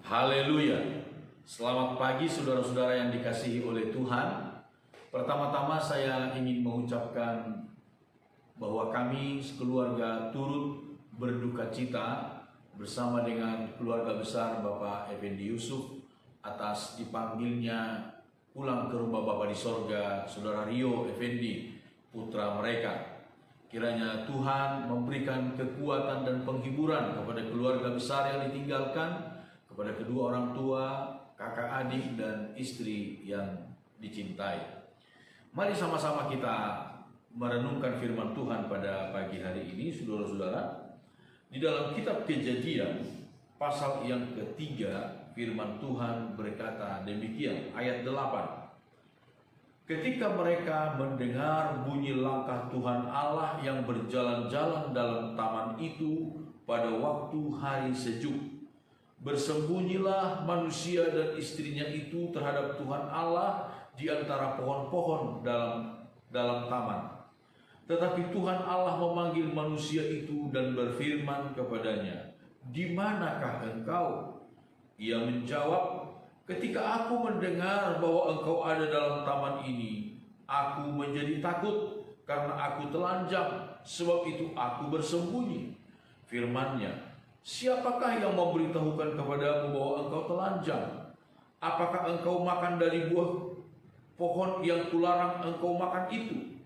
Haleluya. Selamat pagi saudara-saudara yang dikasihi oleh Tuhan. Pertama-tama saya ingin mengucapkan bahwa kami sekeluarga turut berduka cita bersama dengan keluarga besar Bapak Effendi Yusuf atas dipanggilnya pulang ke rumah Bapa di sorga Saudara Rio Effendi, putra mereka. Kiranya Tuhan memberikan kekuatan dan penghiburan kepada keluarga besar yang ditinggalkan, kepada kedua orang tua, kakak adik, dan istri yang dicintai. Mari sama-sama kita merenungkan firman Tuhan pada pagi hari ini, saudara-saudara. Di dalam kitab Kejadian, pasal yang ketiga, firman Tuhan berkata demikian, ayat 8. Ketika mereka mendengar bunyi langkah Tuhan Allah yang berjalan-jalan dalam taman itu pada waktu hari sejuk, bersembunyilah manusia dan istrinya itu terhadap Tuhan Allah di antara pohon-pohon dalam taman. Tetapi Tuhan Allah memanggil manusia itu dan berfirman kepadanya, "Di manakah engkau?" Ia menjawab, "Ketika aku mendengar bahwa engkau ada dalam taman ini, aku menjadi takut karena aku telanjang, sebab itu aku bersembunyi." Firman-Nya, "Siapakah yang memberitahukan kepadamu bahwa engkau telanjang? Apakah engkau makan dari buah pohon yang kularang engkau makan itu?"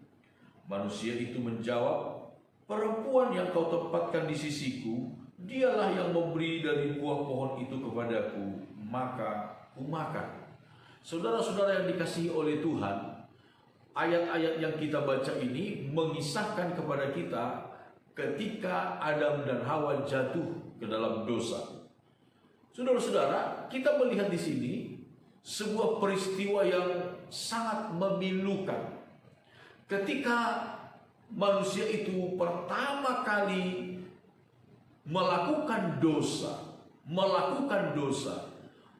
Manusia itu menjawab, "Perempuan yang kau tempatkan di sisiku, dialah yang memberi dari buah pohon itu kepadaku, maka kumakan." Saudara-saudara yang dikasihi oleh Tuhan, ayat-ayat yang kita baca ini mengisahkan kepada kita ketika Adam dan Hawa jatuh ke dalam dosa. Saudara-saudara, kita melihat di sini sebuah peristiwa yang sangat memilukan. Ketika manusia itu pertama kali melakukan dosa,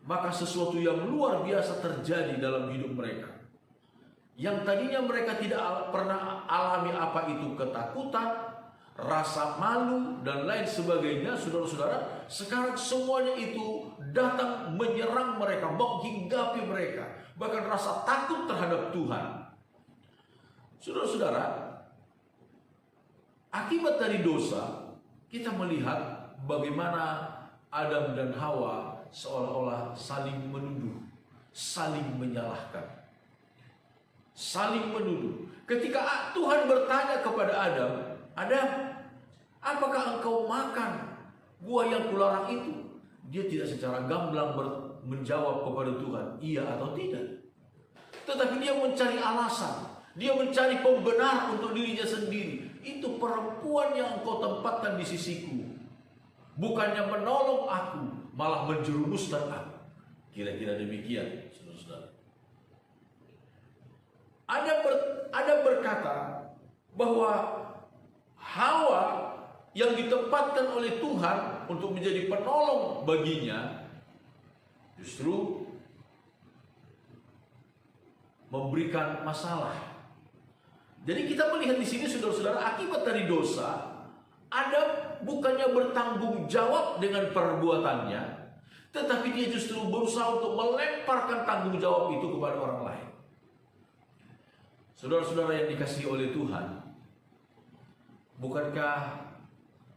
maka sesuatu yang luar biasa terjadi dalam hidup mereka. Yang tadinya mereka tidak pernah alami apa itu ketakutan, rasa malu, dan lain sebagainya, saudara-saudara, sekarang semuanya itu datang menyerang mereka, menghinggapi mereka, bahkan rasa takut terhadap Tuhan. Saudara-saudara, akibat dari dosa, kita melihat bagaimana Adam dan Hawa seolah-olah saling menuduh, saling menyalahkan, saling menuduh. Ketika Tuhan bertanya kepada Adam, "Adam, apakah engkau makan buah yang kularang itu?" Dia tidak secara gamblang menjawab kepada Tuhan, iya atau tidak. Tetapi dia mencari alasan, dia mencari pembenar untuk dirinya sendiri. "Itu perempuan yang engkau tempatkan di sisiku, bukannya menolong aku, malah menjerumuskan aku." Kira-kira demikian, saudara-saudara. Ada berkata bahwa Hawa yang ditempatkan oleh Tuhan untuk menjadi penolong baginya justru memberikan masalah. Jadi kita melihat di sini, saudara-saudara, akibat dari dosa, Adam bukannya bertanggung jawab dengan perbuatannya, tetapi dia justru berusaha untuk melemparkan tanggung jawab itu kepada orang lain. Saudara-saudara yang dikasihi oleh Tuhan, bukankah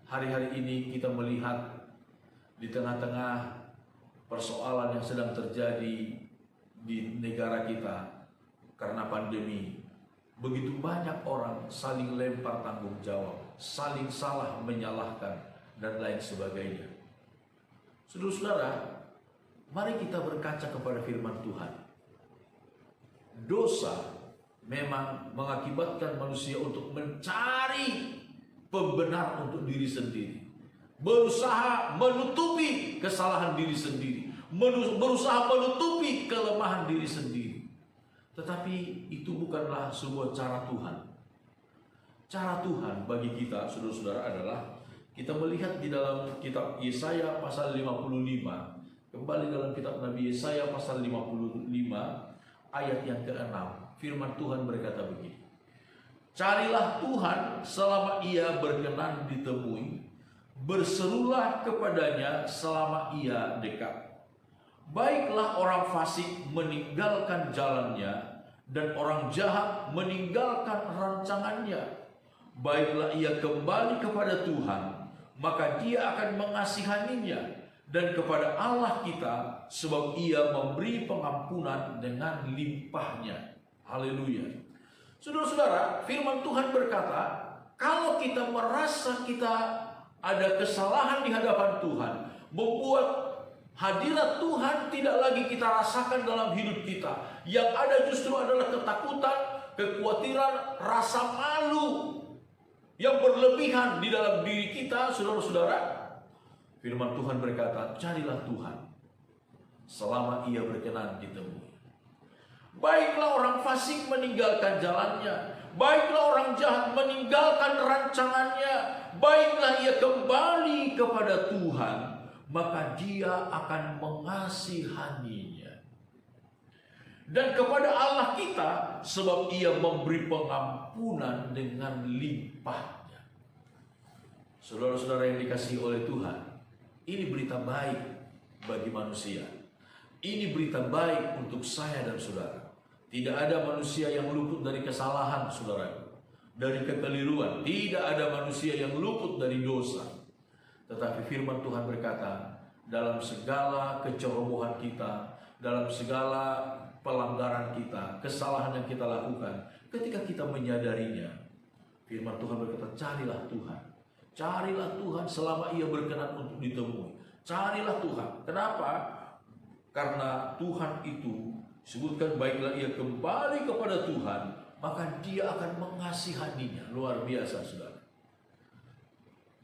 hari-hari ini kita melihat di tengah-tengah persoalan yang sedang terjadi di negara kita karena pandemi, begitu banyak orang saling lempar tanggung jawab, saling salah menyalahkan, dan lain sebagainya. Saudara-saudara, mari kita berkaca kepada firman Tuhan. Dosa memang mengakibatkan manusia untuk mencari pembenar untuk diri sendiri, berusaha menutupi kesalahan diri sendiri, berusaha menutupi kelemahan diri sendiri. Tetapi itu bukanlah sebuah cara Tuhan. Cara Tuhan bagi kita, saudara-saudara, adalah kita melihat di dalam kitab Yesaya pasal 55. Kembali dalam kitab Nabi Yesaya pasal 55 ayat yang ke-6. Firman Tuhan berkata begini, "Carilah Tuhan selama ia berkenan ditemui, berserulah kepadanya selama ia dekat. Baiklah orang fasik meninggalkan jalannya, dan orang jahat meninggalkan rancangannya. Baiklah ia kembali kepada Tuhan, maka Dia akan mengasihaninya, dan kepada Allah kita, sebab Ia memberi pengampunan dengan limpahnya. Haleluya. Saudara-saudara, firman Tuhan berkata, kalau kita merasa kita ada kesalahan di hadapan Tuhan, membuat hadirat Tuhan tidak lagi kita rasakan dalam hidup kita, yang ada justru adalah ketakutan, kekhawatiran, rasa malu yang berlebihan di dalam diri kita, saudara-saudara. Firman Tuhan berkata, carilah Tuhan selama Ia berkenan ditemui. Baiklah orang fasik meninggalkan jalannya, baiklah orang jahat meninggalkan rancangannya. Baiklah ia kembali kepada Tuhan, maka Dia akan mengasihaninya. Dan kepada Allah kita, sebab Ia memberi pengampunan dengan limpahnya. Saudara-saudara yang dikasihi oleh Tuhan, ini berita baik bagi manusia. Ini berita baik untuk saya dan saudara. Tidak ada manusia yang luput dari kesalahan, saudara, dari kekeliruan. Tidak ada manusia yang luput dari dosa. Tetapi firman Tuhan berkata, dalam segala kecerobohan kita, dalam segala pelanggaran kita, kesalahan yang kita lakukan, ketika kita menyadarinya, firman Tuhan berkata, carilah Tuhan. Carilah Tuhan selama Ia berkenan untuk ditemui. Carilah Tuhan. Kenapa? Karena Tuhan itu sebutkan, baiklah ia kembali kepada Tuhan, maka Dia akan mengasihaninya. Luar biasa, saudara.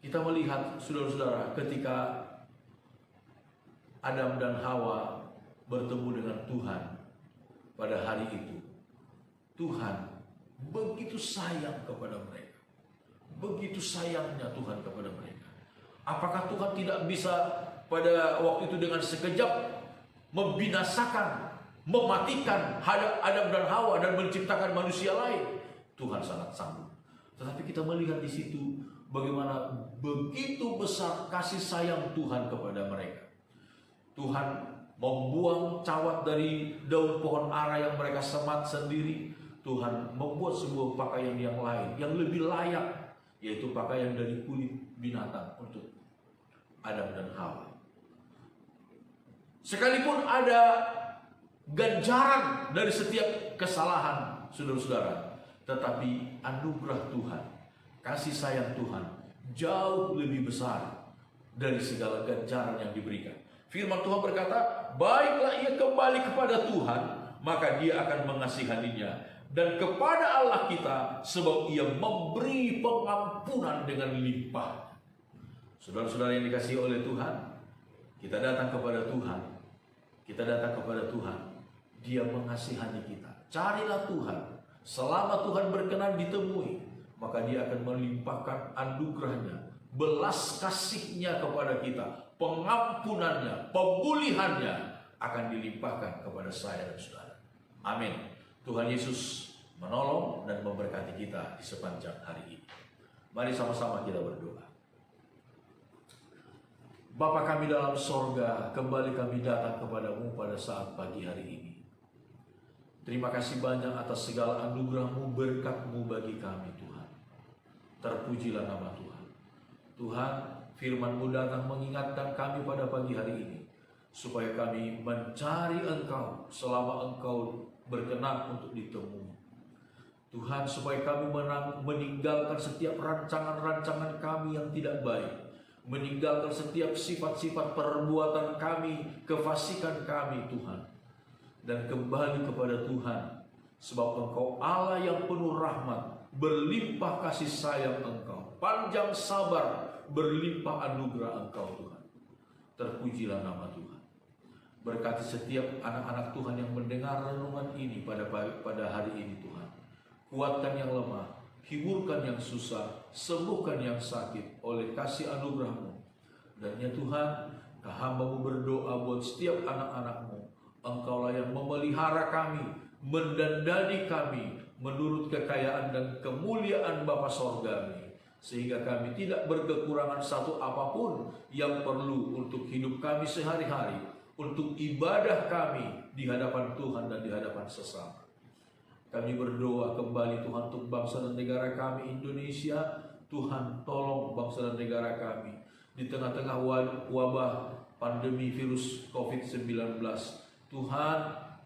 Kita melihat, saudara-saudara, ketika Adam dan Hawa bertemu dengan Tuhan pada hari itu, Tuhan begitu sayang kepada mereka. Begitu sayangnya Tuhan kepada mereka. Apakah Tuhan tidak bisa pada waktu itu dengan sekejap membinasakan, mematikan Adam dan Hawa dan menciptakan manusia lain? Tuhan sangat sanggup. Tetapi kita melihat di situ bagaimana begitu besar kasih sayang Tuhan kepada mereka. Tuhan membuang cawat dari daun pohon ara yang mereka semat sendiri. Tuhan membuat sebuah pakaian yang lain, yang lebih layak, yaitu pakaian dari kulit binatang untuk Adam dan Hawa. Sekalipun ada ganjaran dari setiap kesalahan, saudara-saudara, tetapi anugerah Tuhan, kasih sayang Tuhan jauh lebih besar dari segala ganjaran yang diberikan. Firman Tuhan berkata, baiklah ia kembali kepada Tuhan, maka Dia akan mengasihaninya, dan kepada Allah kita, sebab Ia memberi pengampunan dengan limpah. Saudara-saudara yang dikasihi oleh Tuhan, kita datang kepada Tuhan. Kita datang kepada Tuhan, Dia mengasihani kita. Carilah Tuhan, selama Tuhan berkenan ditemui, maka Dia akan melimpahkan anugerahnya, belas kasihnya kepada kita, pengampunannya, pemulihannya akan dilimpahkan kepada saya dan saudara. Amin. Tuhan Yesus menolong dan memberkati kita di sepanjang hari ini. Mari sama-sama kita berdoa. Bapa kami dalam sorga, kembali kami datang kepadamu pada saat pagi hari ini. Terima kasih banyak atas segala anugerah-Mu, berkat-Mu bagi kami, Tuhan. Terpujilah nama Tuhan. Tuhan, firman-Mu datang mengingatkan kami pada pagi hari ini, supaya kami mencari Engkau selama Engkau berkenan untuk ditemui. Tuhan, supaya kami meninggalkan setiap rancangan-rancangan kami yang tidak baik, meninggalkan setiap sifat-sifat perbuatan kami, kefasikan kami, Tuhan, dan kembali kepada Tuhan, sebab Engkau Allah yang penuh rahmat, berlimpah kasih sayang Engkau, panjang sabar, berlimpah anugerah Engkau, Tuhan. Terpujilah nama Tuhan. Berkati setiap anak-anak Tuhan yang mendengar renungan ini pada hari ini, Tuhan. Kuatkan yang lemah, hiburkan yang susah, sembuhkan yang sakit oleh kasih anugerah-Mu. Dan ya Tuhan, hamba-Mu berdoa buat setiap anak-anak-Mu. Engkaulah yang memelihara kami, mendandani kami menurut kekayaan dan kemuliaan Bapa Sorgawi, sehingga kami tidak berkekurangan satu apapun yang perlu untuk hidup kami sehari-hari. untuk ibadah kami di hadapan Tuhan dan di hadapan sesama. Kami berdoa kembali Tuhan untuk bangsa dan negara kami Indonesia. Tuhan tolong bangsa dan negara kami di tengah-tengah wabah pandemi virus COVID-19. Tuhan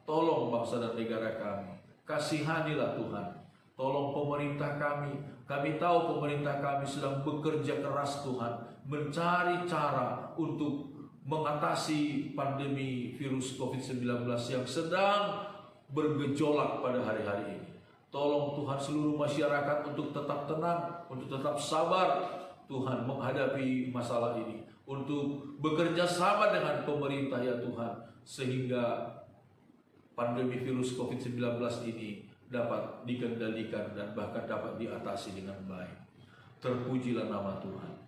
tolong bangsa dan negara kami. Kasihanilah Tuhan. Tolong pemerintah kami. Kami tahu pemerintah kami sedang bekerja keras Tuhan, mencari cara untuk mengatasi pandemi virus COVID-19 yang sedang bergejolak pada hari-hari ini. Tolong Tuhan seluruh masyarakat untuk tetap tenang, untuk tetap sabar Tuhan menghadapi masalah ini, untuk bekerja sama dengan pemerintah ya Tuhan, sehingga pandemi virus COVID-19 ini dapat dikendalikan dan bahkan dapat diatasi dengan baik. Terpujilah nama Tuhan.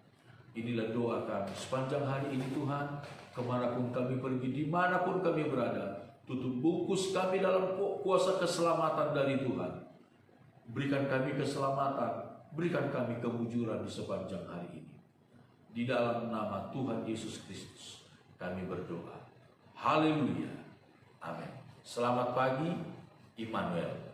Inilah doa kami sepanjang hari ini Tuhan, kemanapun kami pergi, dimanapun kami berada. Tutup bungkus kami dalam kuasa keselamatan dari Tuhan. Berikan kami keselamatan, berikan kami kemujuran di sepanjang hari ini. Di dalam nama Tuhan Yesus Kristus kami berdoa. Haleluya. Amin. Selamat pagi, Immanuel.